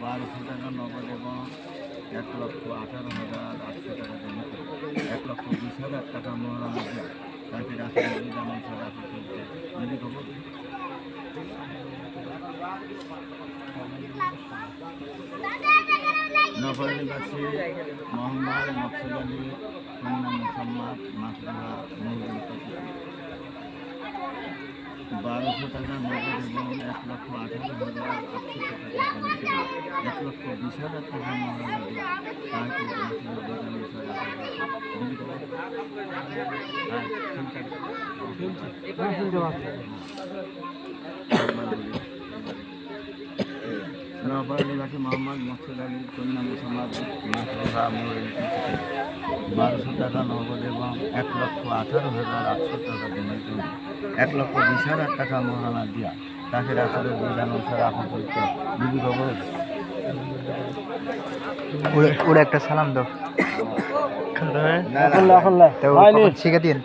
1200 টাকা নগদ এবং 1,18,800 টাকা জমা করে 1,20,000 টাকা মোহরানা দেওয়া তাকে রাষ্ট্রের বিধান অনুসারে আপনি করতে যদি খবর নগর নিবাসী মোহাম্মদ মকসুদ আলী কন্যা মোসাম্মদ মাসরুহা মহিলা 1200 টাকা নগদ এবং 1,18,800 টাকা জমা করে 1,20,000 টাকা মোহরানা দেওয়া তাকে রাষ্ট্রের বিধান অনুসারে যদি খবর নওপাড়া নিবাসী মোহাম্মদ মকসুদ আলী কন্যা মোসাম্মদ মাসরুহা মহিলা 1200 টাকা নগদ এবং 1,18,800 টাকা জমা করে 1,20,000 টাকা মোহরানা দেওয়া তাকে রাষ্ট্রের বিধান অনুসারে আপন করতে যদি খবর ওরা একটা সালাম দাও শিখে দিন